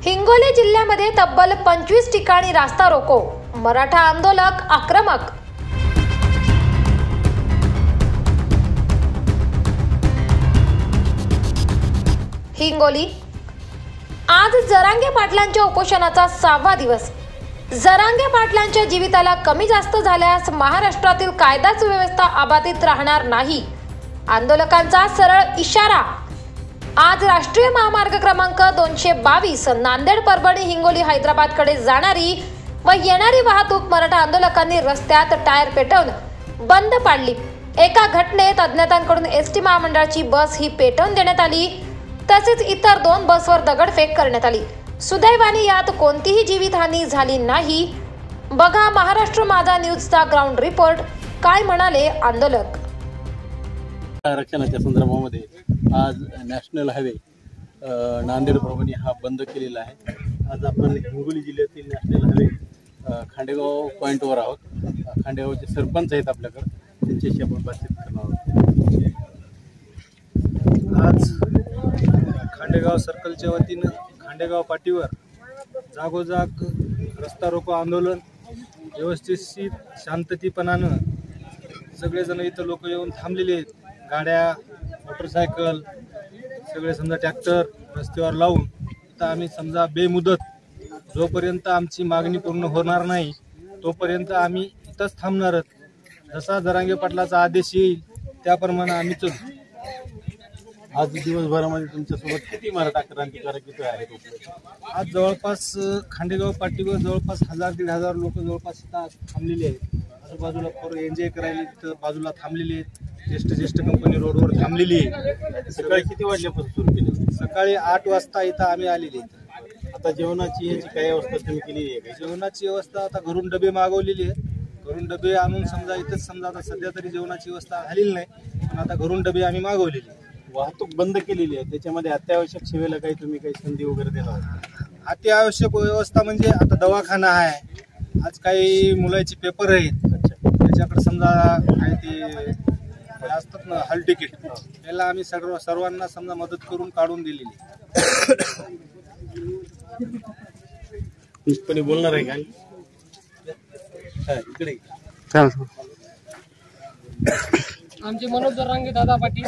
हिंगोली जिल्ह्यामध्ये तब्बल 25 ठिकाणी रास्ता रोको, मराठा आंदोलक आक्रमक। हिंगोली आज जरांगे पाटलांच्या उपोषणाचा 6वा दिवस। जरांगे पाटलांच्या जीविताला कमी जास्त झाल्यास महाराष्ट्रातील कायदा सुव्यवस्था अबाधित राहणार नाही, आंदोलकांचा सरळ इशारा। आज राष्ट्रीय महामार्ग क्रमांक 222 नांदेड परभणी हिंगोली हैदराबादकडे जाणारी व येणारी वाहतूक मराठा आंदोलकांनी रस्त्यात टायर पेटवून बंद पाडली। एका घटनेत अज्ञातांकडून एसटी महामंडळाची बस ही पेटवून देण्यात आली, तसेच इतर 2 बसवर दगडफेक करण्यात आली। सुदैवाने यात कोणतीही जीवितहानी झाली नाही। बघा महाराष्ट्र माझा न्यूजचा ग्राउंड रिपोर्ट। काय म्हणाले आंदोलक? आरक्षणाच्या संदर्भामध्ये आज नॅशनल हायवे नांदेड परभणी हा बंद केलेला आहे। आज आपण हिंगोली जिल्ह्यातील नॅशनल हायवे खांडेगाव पॉईंटवर आहोत। खांडेगावचे सरपंच आहेत आपल्याकडे, त्यांच्याशी आपण बातचीत करणार आहोत। आज खांडेगाव सर्कलच्या वतीनं खांडेगाव पाटीवर जागोजाग रस्ता रोको आंदोलन व्यवस्थित शांततेपणानं सगळेजण इथं लोक येऊन थांबलेले आहेत। गाड्या, मोटरसायकल सगळे समजा ट्रॅक्टर रस्त्यावर लावून तर आम्ही समजा बेमुदत जोपर्यंत आमची मागणी पूर्ण होणार नाही तोपर्यंत आम्ही इथंच थांबणारच। जसा जरांगे पाटलाचा आदेश येईल त्याप्रमाणे आम्ही चलू। आज दिवसभरामध्ये तुमच्यासोबत किती मराठा क्रांतिकारक इथे आहेत? आज जवळपास खांडेगाव पाटीवर जवळपास 1000-1500 लोक जवळपास इथं थांबलेले आहेत। आजूबाजूला पोरं एन्जॉय करायला तिथं बाजूला थांबलेले आहेत। ज्येष्ठ कंपनी रोडवर थांबलेली आहे। सकाळी किती वाजल्यापासून सुरू केली? सकाळी 8 वाजता इथं आम्ही आलेले आहेत। आता जेवणाची ह्याची काय व्यवस्था तुम्ही केलेली आहे? जेवणाची व्यवस्था आता घरून डबे मागवलेली आहेत। घरून डबे आणून समजा इथंच समजा आता सध्या तरी जेवणाची व्यवस्था झालेली नाही, पण आता घरून डबे आम्ही मागवलेली। वाहतूक बंद केलेली आहे, त्याच्यामध्ये अत्यावश्यक सेवेला काही तुम्ही काही संधी वगैरे देणार? अत्यावश्यक व्यवस्था म्हणजे आता दवाखाना आहे, आज काही मुलाचे पेपर आहेत, त्याच्याकडे समजा काही ते असतात ना हॉल तिकीट, त्याला आम्ही सर्वांना समजा मदत करून काढून दिलेली। कोणी बोलणार आहे का? इकडे आमचे मनोज जरांगे दादा पाटील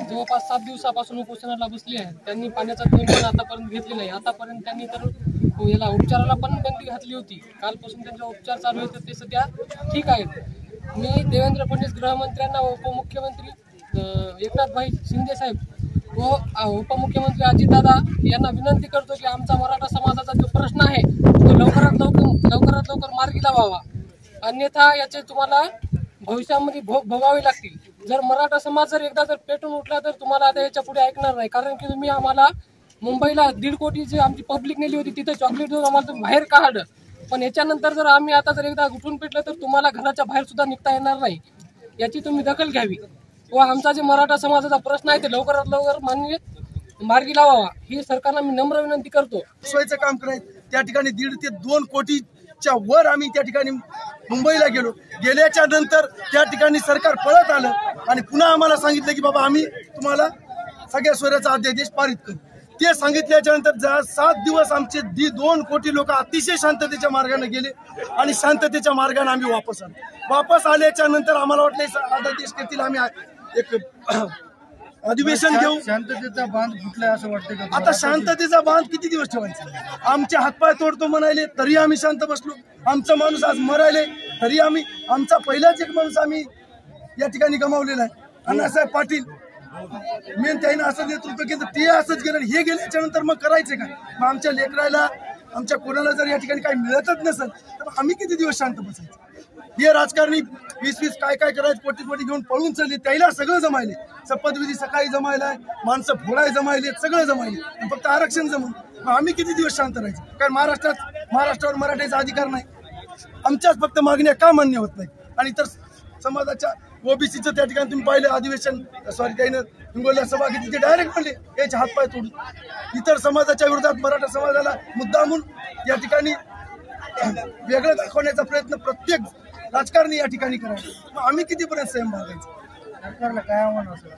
जवळपास 7 दिवसापासून उपोषणाला बसले आहेत। त्यांनी पाण्याचा थेंब पण आतापर्यंत घेतले नाही। आतापर्यंत त्यांनी तर याला उपचाराला पण बंदी घातली होती। कालपासून त्यांचा उपचार चालू आहे, तर ते सध्या ठीक आहेत। मी देवेंद्र फडणवीस गृहमंत्र्यांना, उपमुख्यमंत्री एकनाथभाई शिंदे साहेब व उपमुख्यमंत्री अजितदादा यांना विनंती करतो की आमचा मराठा समाजाचा जो प्रश्न आहे तो लवकरात लवकर मार्गी लावावा, अन्यथा याचे तुम्हाला भविष्यामध्ये भोग भोगावे लागतील। जर मराठा समाज जर एकदा पेटून उठला तर तुम्हाला आता याच्या पुढे ऐकणार नाही, कारण की तुम्ही आम्हाला मुंबईला 1.5 कोटी जी आमची पब्लिक नेली होती तिथे चॉकलेट देऊन आम्हाला तुम्ही बाहेर काढलं, पण याच्यानंतर जर आम्ही आता जर एकदा उठून पेटलं तर तुम्हाला घराच्या बाहेर सुद्धा निघता येणार नाही। याची तुम्ही दखल घ्यावी व आमचा जे मराठा समाजाचा प्रश्न आहे ते लवकरात लवकर मार्गी लावावा ही सरकारला मी नम्र विनंती करतो। सोयीचं काम करायचं, त्या ठिकाणी 1.5 ते 2 कोटीच्या वर आम्ही त्या ठिकाणी मुंबईला गेल्याच्या नंतर त्या ठिकाणी सरकार पळत आलं आणि पुन्हा आम्हाला सांगितलं की बाबा आम्ही तुम्हाला सगळ्या सोयऱ्याचा अध्यादेश पारित करू। ते सांगितल्याच्या नंतर 7 दिवस आमचे 2 कोटी लोक अतिशय शांततेच्या मार्गाने गेले आणि शांततेच्या मार्गाने आम्ही वापस आल्याच्या नंतर आम्हाला वाटलं अध्यादेश करतील, आम्ही एक अधिवेशन घेऊ। शांततेचा बांध फुटलाय असं वाटतं? आता शांततेचा बांध किती दिवस ठेवायचा? आमचे हातपाय तोडतो म्हणाले तरी आम्ही शांत बसलो। आमचा माणूस आज मरायले तरी आमचा पहिलाच एक माणूस आम्ही या ठिकाणी गमावलेला आहे। अण्णासाहेब पाटील मेन त्याने असं नेतृत्व केलं, ते असंच गेलं। हे गेल्याच्या नंतर मग करायचं का? मग आमच्या लेकराला आमच्या कोणाला जर या ठिकाणी काही मिळतच नसेल तर आम्ही किती दिवस शांत बसायचं? हे राजकारणी 20 काय करायचं कोटी घेऊन पळून चालले, त्याला सगळं जमायले। शपथविधी सकाळी जमायलाय, माणसं फोडाय जमायले, सगळं जमायले, फक्त आरक्षण जमवलं। मग आम्ही किती दिवस शांत राहायचं? कारण महाराष्ट्रावर मराठीचा अधिकार नाही, आमच्याच फक्त मागण्या का मान्य होत नाही? आणि तर समाजाच्या ओबीसीचं त्या ठिकाणी तुम्ही पाहिलं अधिवेशन, त्यानं हिंगोलीला सभा घेतली, ते डायरेक्ट म्हणले याचे हातपाय तोडून। इतर समाजाच्या विरोधात मराठा समाजाला मुद्दामून या ठिकाणी वेगळं दाखवण्याचा प्रयत्न प्रत्येक राजकारणी या ठिकाणी करायचं, मग आम्ही कितीपर्यंत संयम बाळगायचं? सरकारला काय आव्हान असेल?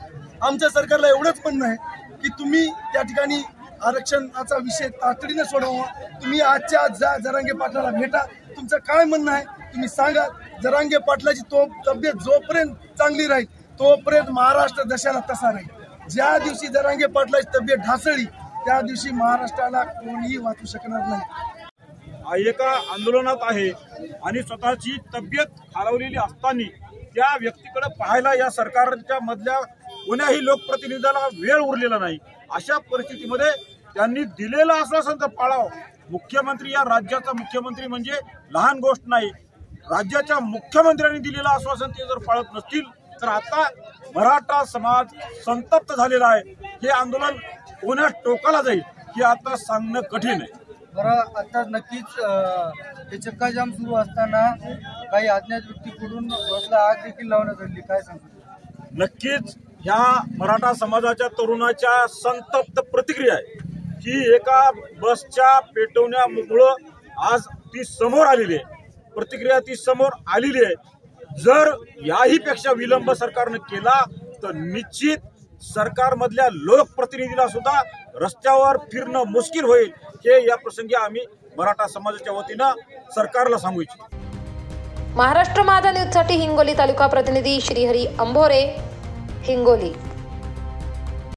आमच्या सरकारला एवढंच म्हणणं आहे की तुम्ही त्या ठिकाणी आरक्षणाचा विषय तातडीने सोडवा. तुम्ही आजच्या आज जा, जरांगे पाटलाला भेटा, तुमचं काय म्हणणं आहे तुम्ही सांगा. जरांगे पाटलाची तब्येत जोपर्यंत चांगली राहील तोपर्यंत महाराष्ट्र जशाला तसा राहील. ज्या दिवशी जरांगे पाटलाची तब्येत ढासळली त्या दिवशी महाराष्ट्राला कोणीही वाचू शकणार नाही. एका आंदोलनात आहे आणि स्वतःची तब्येत खालावलेली असताना त्या व्यक्तीकडे पाहायला या सरकारच्या मधल्या कोण्याही लोकप्रतिनिधीला वेळ उरलेला नाही. अशा परिस्थितीमध्ये त्यांनी दिलेलं आश्वासन तर पाळावं. मुख्यमंत्री या राज्याचा मुख्यमंत्री म्हणजे लहान गोष्ट नाही. राज्याच्या मुख्यमंत्र्यांनी दिलेलं आश्वासन ते जर पाळत नसतील तर आता मराठा समाज संतप्त झालेला आहे. हे आंदोलन कोण्या टोकाला जाईल हे आता सांगणं कठीण आहे. बरं, आता नक्कीच हे चक्काजाम सुरू असताना काही अज्ञात व्यक्तीकडून बसला आग देखील लावण्यात आली, काय सांगतो? नक्कीच ह्या मराठा समाजाच्या तरुणाच्या संतप्त प्रतिक्रिया आहे की एका बसच्या पेटवण्यामुळं आज ती समोर आलेली आहे. प्रतिक्रिया ती समोर आलेली आहे. जर याही पेक्षा विलंब सरकारनं केला तर निश्चित सरकारमधल्या लोकप्रतिनिधीला सुद्धा रस्त्यावर फिरणं मुश्किल होईल. हे या प्रसंगी आम्ही मराठा समाजाच्या वतीनं सरकारला सांगू इच्छितो. महाराष्ट्र माझा न्यूजसाठी हिंगोली तालुका प्रतिनिधी श्रीहरी अंभोरे, हिंगोली.